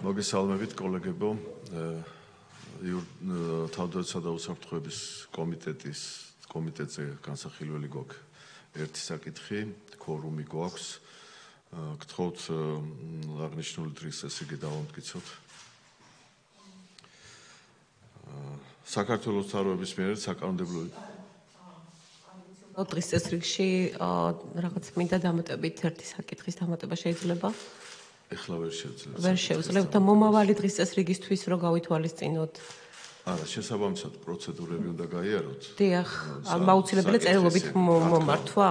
მოგესალმებით კოლეგებო, თავდაცვითი და უსაფრთხოების კომიტეტზე განსახილველი გვაქვს ერთი საკითხი, ქორუმი გვაქვს. გთხოვთ აღნიშნული დღის წესრიგი დავამტკიცოთ. საქართველოს მთავრობის მიერ საკანონმდებლო დღის წესრიგში რაღაც მინდა დამატებით ერთი საკითხის დამატება შეიძლება? ეხლა ვერ შევძლებ. ვერ შევძლებ და მომავალი დღის წესრიგისთვის რო გავითვალისწინოთ. არა, შესაბამისად პროცედურები უნდა გაიაროთ. დიახ, აუცილებელი წერილობით მომართვა?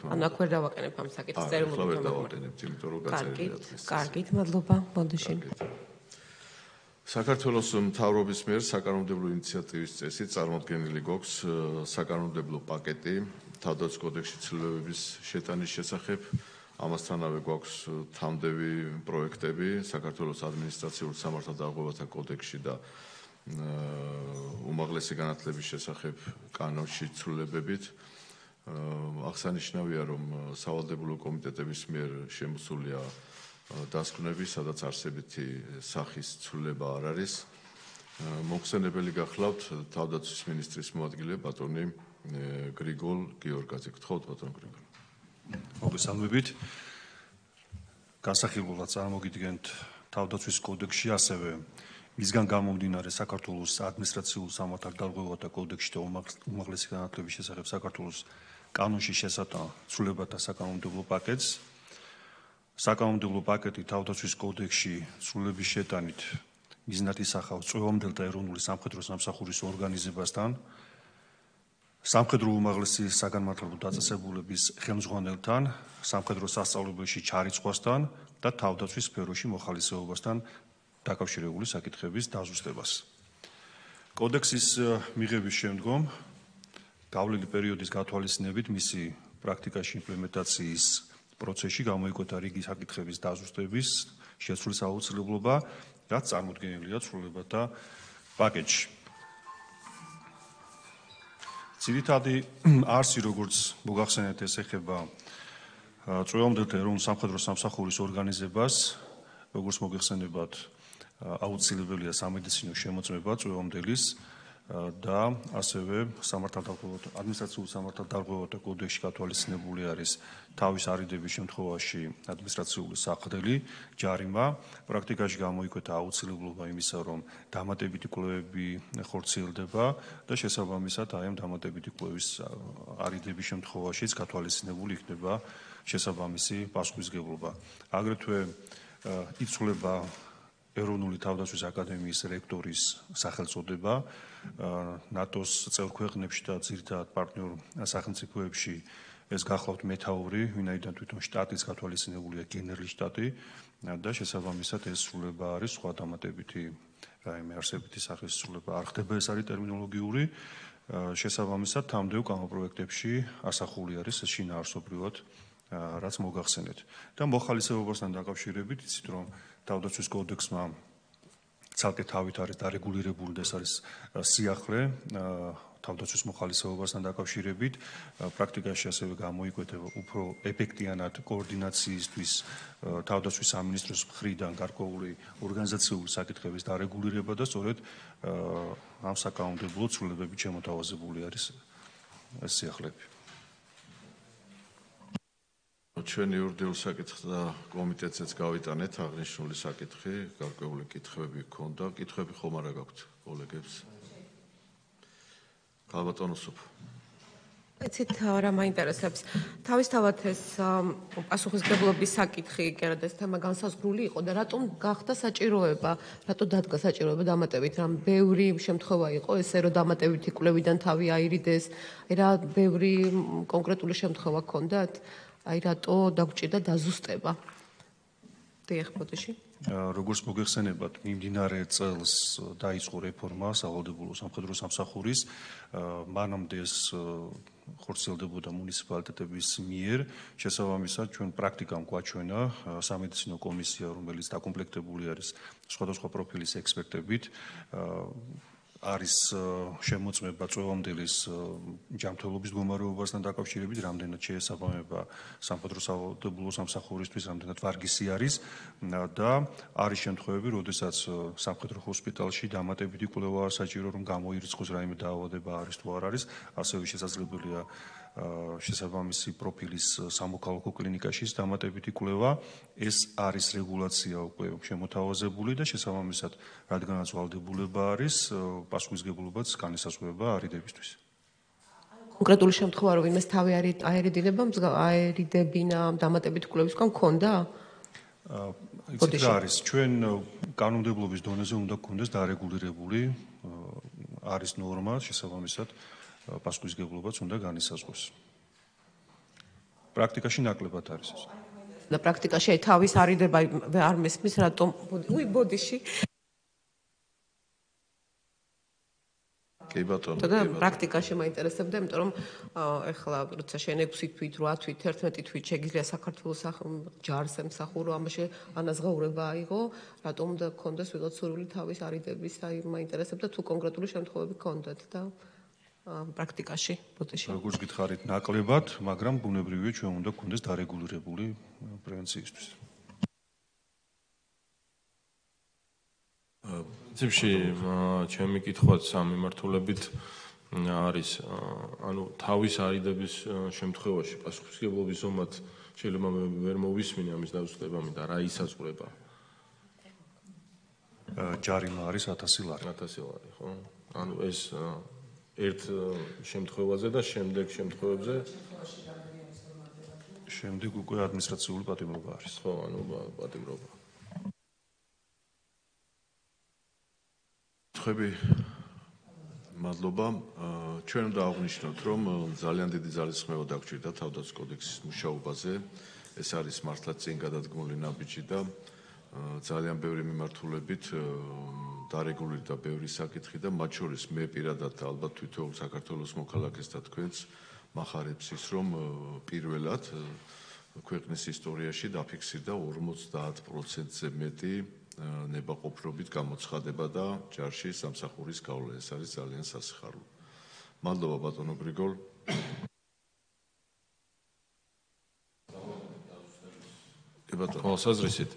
ანუ აქ ვერ დავაყენებ ამ საკითხს წერილობით. ეხლა ვერ დავაყენებთ, იმიტომ რომ გაწერილია დღის. კარგით, მადლობა, ბოდიში. საქართველოს მთავრობის მიერ საკანონმდებლო ინიციატივის წესით წარმოდგენილი გვაქვს საკანონმდებლო პაკეტი თავდაცვის კოდექსში ცვლილებების შეტანის შესახებ. ამასთანავე გვაქვს თამდევი პროექტები საქართველოს ადმინისტრაციულ სამართალდარღვევათა კოდექსში და უმაღლესი განათლების შესახებ კანონში ცვლილებებით. აღსანიშნავია, რომ სავალდებულო კომიტეტების მიერ შემოსულია დასკვნები, სადაც არსებითი სახის ცვლილება არ არის. მოხსენებელი გახლავთ თავდაცვის მინისტრის მოადგილე ბატონი გრიგოლ გიორგაძე. გთხოვთ ბატონ გრიგოლ. მოგესალმებით. განსახილველად წარმოგიდგენთ თავდაცვის კოდექსში, ასევე მისგან გამომდინარე საქართველოს ადმინისტრაციულ სამართალდარღვევათა კოდექსში და უმაღლესი განათლების შესახებ საქართველოს კანონში შესატან ცვლილებათა საკანონმდებლო პაკეტს. საკანონმდებლო პაკეტი თავდაცვის კოდექსში ცვლილების შეტანით მიზნად ისახავს წვევამდელ და ეროვნული სამხედრო სამსახურის ორგანიზებასთან, სამხედრო უმაღლესი საგანმანათლებლო დაწესებულების ხელმძღვანელთან, სამხედრო სასწავლებელში ჩარიცხვასთან და თავდაცვის სფეროში მოხალისეობასთან დაკავშირებული საკითხების დაზუსტებას. კოდექსის მიღების შემდგომ გავლილი პერიოდის გათვალისწინებით მისი პრაქტიკაში იმპლემენტაციის პროცესში გამოიკვეთა რიგი საკითხების დაზუსტების შეცვლის აუცილებლობა, რაც წარმოდგენილია ცვლილებათა პაკეტში. ძირითადი არსი, როგორც მოგახსენეთ, ეს ეხება წვევამდელ და ეროვნულ სამხედრო სამსახურის ორგანიზებას, როგორც მოგეხსენებათ, აუცილებელია სამედიცინო შემოწმება წვევამდელის და ასევე ადმინისტრაციულ სამართალდარღვევათა კოდექსში გათვალისწინებული არის თავის არიდების შემთხვევაში ადმინისტრაციული საყრდენი ჯარიმა. პრაქტიკაში გამოიკვეთა აუცილებლობა იმისა, რომ დამატებითი კვლევები ხორციელდება და შესაბამისად აი ამ დამატებითი კვლევის არიდების შემთხვევაშიც გათვალისწინებული იქნება შესაბამისი პასუხისმგებლობა. აგრეთვე იცვლება ეროვნული თავდაცვის აკადემიის რექტორის სახელწოდება. ნატოს წევრ ქვეყნებში და ძირითადად პარტნიორ სახელმწიფოებში ეს გახლავთ მეთაური, ვინაიდან თვითონ შტატის გათვალისწინებულია გენერლის შტატი და შესაბამისად ეს ცვლილება არის სხვა დამატებითი რაიმე არსებითი სახის ცვლილება არ ხდება, ეს არის ტერმინოლოგიური. შესაბამისად თამდევ კანონპროექტებში ასახული არის ეს შინაარსობრივად რაც მოგახსენეთ. და მოხალისეობასთან დაკავშირებით იცით, რომ თავდაცვის კოდექსმა ცალკე თავით არის დარეგულირებული და ეს არის სიახლე თავდაცვის მოხალისეობასთან დაკავშირებით. პრაქტიკაში ასევე გამოიკვეთა უფრო ეფექტიანად კოორდინაციისთვის თავდაცვის სამინისტროს მხრიდან გარკვეული ორგანიზაციული საკითხების დარეგულირება და სწორედ ამ საკანონმდებლო ცვლილებებით შემოთავაზებული არის ეს სიახლეები. ჩვენი იურიდიულ საკითხთა კომიტეტზეც გავიტანეთ აღნიშნული საკითხი, გარკვეული კითხვები ჰქონდა. კითხვები ხომ არა გაქვთ კოლეგებს? ქალბატონო სოფო. იცით რა მაინტერესებს? თავისთავად ეს პასუხისმგებლობის საკითხი, კიდევ ეს თემა განსაზღვრული იყო და რატომ გახდა საჭიროება, რატო დადგა საჭიროება დამატებით? რამ ბევრი შემთხვევა იყო ესე, რომ დამატებითი კვლევიდან თავი აირიდეს, რა ბევრი კონკრეტული შემთხვევა ჰქონდათ? აი რატო დაგჭირდა დაზუსტება? დიახ, ბოდიში. როგორც მოგეხსენებათ, მიმდინარე წელს დაიწყო რეფორმა სავალდებულო სამხედრო სამსახურის. მანამდე ეს ხორციელდებოდა მუნიციპალიტეტების მიერ. შესაბამისად, ჩვენ პრაქტიკამ გვაჩვენა სამედიცინო კომისია, რომელიც დაკომპლექტებული არის სხვადასხვა პროფილის ექსპერტებით. არის შემოწმება წვევამდელის ჯანმრთელობის მდგომარეობასთან დაკავშირებით, რამდენად შეესაბამება სამხედრო სავალდებულო სამსახურისთვის, რამდენად ვარგისი არის და არის შემთხვევები, როდესაც სამხედრო ჰოსპიტალში დამატებითი კვლევა საჭირო, რომ გამოირიცხოს რაიმე დაავადება არის თუ არ არის, ასევე შესაძლებელია შესაბამისი პროფილის სამოქალაქო კლინიკაში დამატებითი კვლევა. ეს არის რეგულაცია უკვე შემოთავაზებული და შესაბამისად, რადგანაც ვალდებულება არის, პასუხისმგებლობაც განისაზღვრება არიდებისთვის. კონკრეტული შემთხვევა, რომ ვინმეს თავი აერიდებინა დამატებითი კვლევის კან მქონდა? იცით რა არის, ჩვენ კანონმდებლობის დონეზე უნდა გქონდეს დარეგულირებული, არის ნორმა, შესაბამისად პასუხისმგებლობაც უნდა განისაზღვროს. პრაქტიკაში ნაკლებად არის ეს. და პრაქტიკაში თავის არიდება არ მესმის, რატომ ბოდიში. კი ბატონო. და პრაქტიკაში მაინტერესებდა, იმიტომ რომ ეხლა როცა შენ 6 თვით, 8 თვით, 11 თვით შეგიძლია საქართველოს ჯარს ემსახურო, ამაში ანაზღაურება აიღო, რატომ უნდა გქონდეს ვიღაც სურვილი თავის არიდების, აი მაინტერესებდა თუ კონკრეტული შემთხვევები გქონდათ და პრაქტიკაში ბოდიში. როგორც გითხარით, ნაკლებად, მაგრამ ბუნებრივია ჩვენ უნდა გქონდეს დარეგულირებული პრევენციისთვის. პრინციპში ჩემი კითხვაც ამ მიმართულებით არის, ანუ თავის არიდების შემთხვევაში პასუხისმგებლობის ზომად შეიძლება მე ვერ მოვისმინე ამის დავსწრება, და რა ისაზღვრება? ჯარიმა არის 1000 ლარი. 1000 ლარი, ხო? ანუ ეს ერთ შემთხვევაზე და შემდეგ შემთხვევებზე შემდეგ უკვე ადმინისტრაციული პატიმრობა არის. ხო, ანუ პატიმრობა. მადლობა. ჩვენ უნდა აღვნიშნოთ, რომ ძალიან დიდი ძალისხმევა დაგჭირდა თავდაცვის კოდექსის მუშაობაზე. ეს არის მართლაც წინ გადადგმული ნაბიჯი და ძალიან ბევრი მიმართულებით დარეგულირდა ბევრი საკითხი და მათ შორის მე პირადად ალბათ თვითონ საქართველოს მოქალაქეს და თქვენს მახარებს ის, რომ პირველად ქვეყნის ისტორიაში დაფიქსირდა 50%-ზე მეტი ნებაყოფრობით გამოცხადება და ჯარში სამსახურის გავლა. ეს არის ძალიან სასიხარულო. მადლობა ბატონო გრიგოლ. თვალსაზრისით,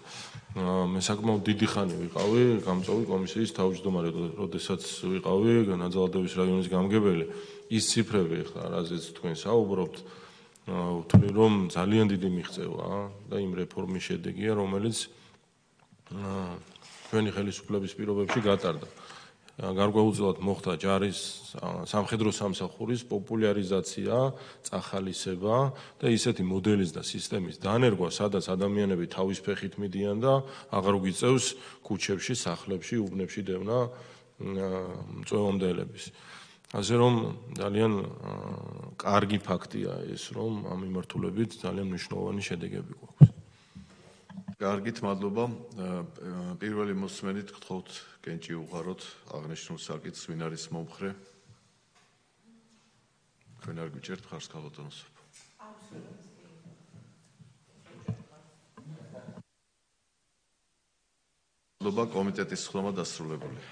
მე საკმაოდ დიდი ხანი ვიყავი გამწვევი კომისიის თავმჯდომარე, როდესაც ვიყავი განაძალადების რაიონის გამგებელი. ის ციფრები ხა, რაზეც თქვენ საუბრობთ, ვთვლი რომ ძალიან დიდი მიღწევა და იმ რეფორმის შედეგია, რომელიც ჩვენი ხელისუფლების პირობებში გატარდა. გარკვეულწილად მოხდა ჯარის სამხედრო სამსახურის პოპულარიზაცია, წახალისება და ისეთი მოდელის და სისტემის დანერგვა, სადაც ადამიანები თავის ფეხით მიდიან და აღარ უგიწევს ქუჩებში, სახლებში, უბნებში დევნა მწვევამდელების. ასე რომ ძალიან კარგი ფაქტია ეს, რომ ამ მიმართულებით ძალიან მნიშვნელოვანი შედეგები გვაქვს. კარგით, მადლობა. პირველი მოსმენით გთხოვთ კენჭი უყაროთ აღნიშნულ საკითხს, ვინ არის მომხრე? თქვენ არ გიჭერთ ხარს ქალბატონოს. მადლობა, კომიტეტის ხდომა დასრულებული.